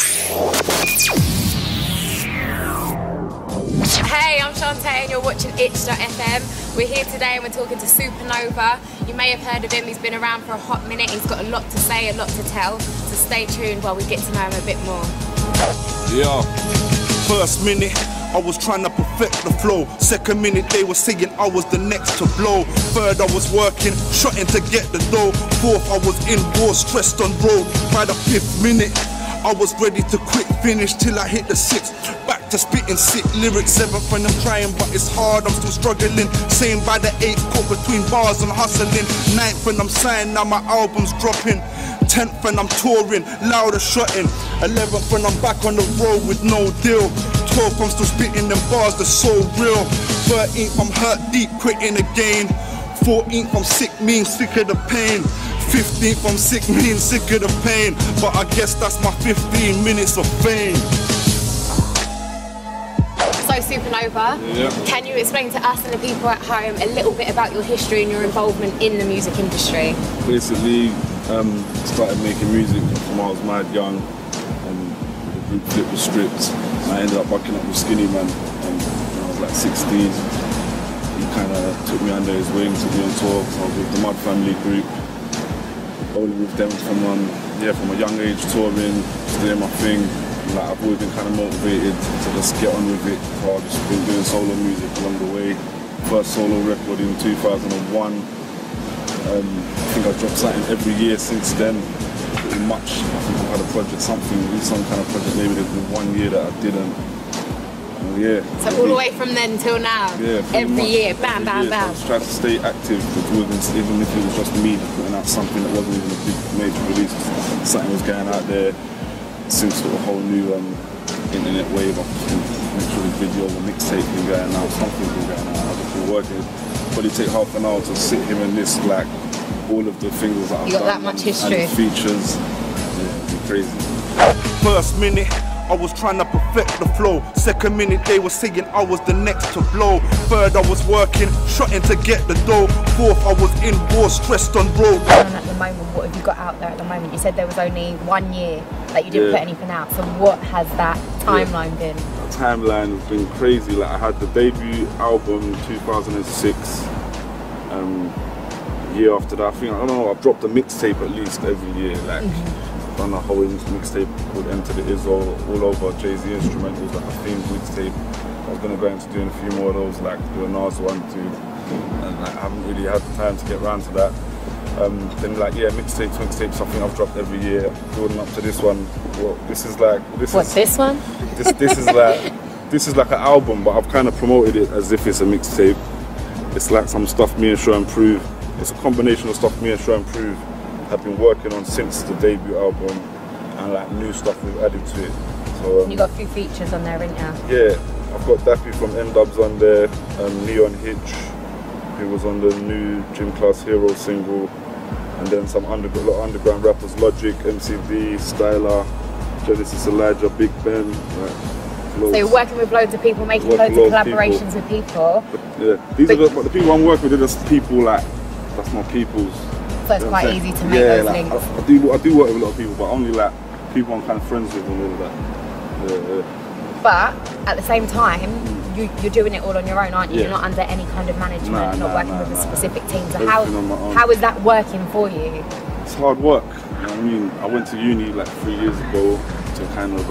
Hey, I'm Shantae and you're watching Itch.fm. We're here today and we're talking to Supar Novar. You may have heard of him, he's been around for a hot minute, he's got a lot to say, a lot to tell. So stay tuned while we get to know him a bit more. Yeah, first minute I was trying to perfect the flow. Second minute they were saying I was the next to blow. Third I was working, shotting to get the dough. Fourth I was in war, stressed on road. By the fifth minute I was ready to quit, finish till I hit the sixth. Back to spitting sick lyrics. Seventh and I'm trying but it's hard, I'm still struggling. Same by the eighth, caught between bars and hustling. Ninth and I'm signed, now my album's dropping. 10th and I'm touring, louder shotting. 11th and I'm back on the road with no deal. 12th I'm still spitting them bars, they're so real. 13th I'm hurt deep, quitting again. 14th I'm sick, mean sick of the pain. 15th I'm sick, mean sick of the pain. But I guess that's my 15 minutes of fame. So Supar Novar, can you explain to us and the people at home a little bit about your history and your involvement in the music industry? Basically, started making music when I was mad young, and the group f.l.i.p was stripped, and I ended up bucking up with Skinny Man when I was like 16. He kind of took me under his wing, took me on tour, so I was with the Mud Family group. Only with them from a young age, touring, just doing my thing. And, like, I've always been kind of motivated to just get on with it, so I've just been doing solo music along the way. First solo record in 2001. I think I've dropped something every year since then, pretty much. I think I've had a project, some kind of project, maybe there's been 1 year that I didn't. Yeah. So all the way from then till now? Yeah. Every year, bam, bam, bam. I was trying to stay active, even if it was just me putting out something that wasn't even a big major release. Something was going out there since sort of a whole new internet wave. I've just been making sure the video or mixtape been going out, something's been going out. I've just been working. Probably take half an hour to sit here and list like all of the things that I've done. You got that much history. And the features. Yeah, it'd be crazy. First minute I was trying to perfect the flow. Second minute they were saying I was the next to blow. Third I was working, shotting to get the dough. Fourth I was in war, stressed on road. And at the moment, what have you got out there at the moment? You said there was only 1 year that you didn't put anything out. So what has that timeline been? The timeline has been crazy. Like, I had the debut album in 2006. Year after that, I don't know, I've dropped a mixtape at least every year. Like, I've done a whole mixtape called Enter the Izzo, all over Jay-Z instrumentals, like a themed mixtape. I was going to go into doing a few more of those, like do a Nas one too, and like, I haven't really had the time to get around to that. Then like, mixtapes, I think I've dropped every year, building up to this one. Well, this is one? This is like an album, but I've kind of promoted it as if it's a mixtape. It's like some stuff me and Show Improve. It's a combination of stuff me and Show Improve have been working on since the debut album, and like new stuff we've added to it. So you got a few features on there, haven't you? Yeah, I've got Dappy from N-Dubs on there, Neon Hitch, who was on the new Gym Class Hero single, and then some underground rappers, Logic, MCV, Styler, Genesis Elijah, Big Ben. So you're working with loads of people, making loads of collaborations with people. But the people I'm working with are just people like, that's my people's. So it's quite easy to make those links. I do work with a lot of people, but only like people I'm kind of friends with and all of that. But at the same time, you're doing it all on your own, aren't you? You're not under any kind of management, not working with a specific team. So how is that working for you? It's hard work. You know what I mean, I went to uni like 3 years ago to kind of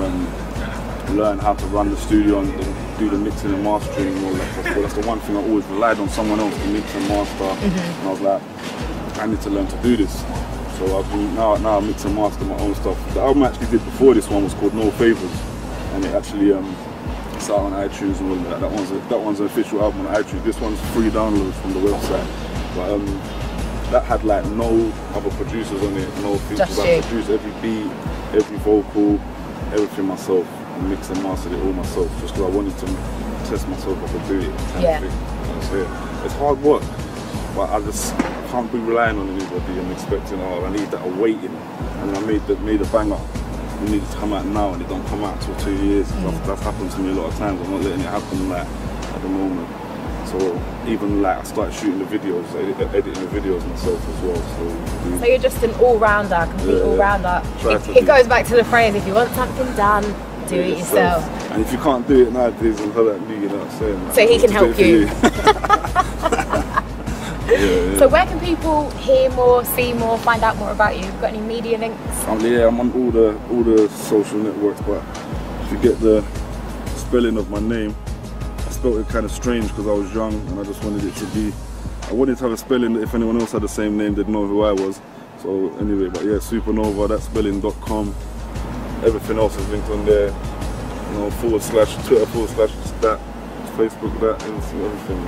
learn how to run the studio and do the mixing and mastering and all that stuff. But that's the one thing I always relied on someone else to mix and master. And I was like, I need to learn to do this. So I've been now I mix and master my own stuff. The album I actually did before this one was called No Favors, and it actually it's out on iTunes and all that. That one's an official album on iTunes. This one's free downloads from the website. But that had like no other producers on it, no features. I produced every beat, every vocal, everything myself, and mixed and mastered it all myself, just because I wanted to test myself if I could do it. It's hard work, but I just can't be relying on anybody and expecting, oh, I need that, or waiting. And I made a banger. It needed to come out now, and it don't come out till 2 years. That's happened to me a lot of times. I'm not letting it happen like at the moment. So even like I started shooting the videos, editing the videos myself as well. So you're just an all-rounder, complete all-rounder. It goes back to the phrase, if you want something done, do it yourself. And if you can't do it nowadays, then like me, you know what I'm saying? Like, so he can help you. Yeah. So where can people hear more, see more, find out more about you? Got any media links? Yeah, I'm on all the social networks, but if you get the spelling of my name, I spelled it kind of strange because I was young and I just wanted it to be, I wanted to have a spelling that if anyone else had the same name, they'd know who I was. So anyway, but yeah, Supar Novar, that's spelling.com. Everything else is linked on there, you know, /Twitter /that, Facebook that,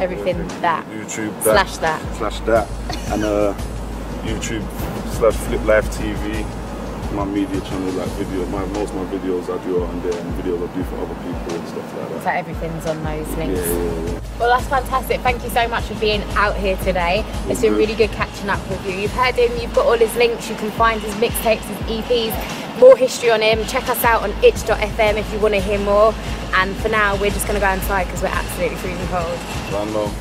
everything that, YouTube that, slash that, and YouTube /f.l.i.p TV, my media channel, like most of my videos I do on there, and videos I do for other people and stuff like that. So everything's on those links. Yeah. Well, that's fantastic. Thank you so much for being out here today. It's been really good catching up with you. You've heard him, you've got all his links, you can find his mixtapes, his EPs, more history on him. Check us out on itch.fm if you want to hear more. And for now, we're just going to go inside because we're absolutely freezing cold. I know.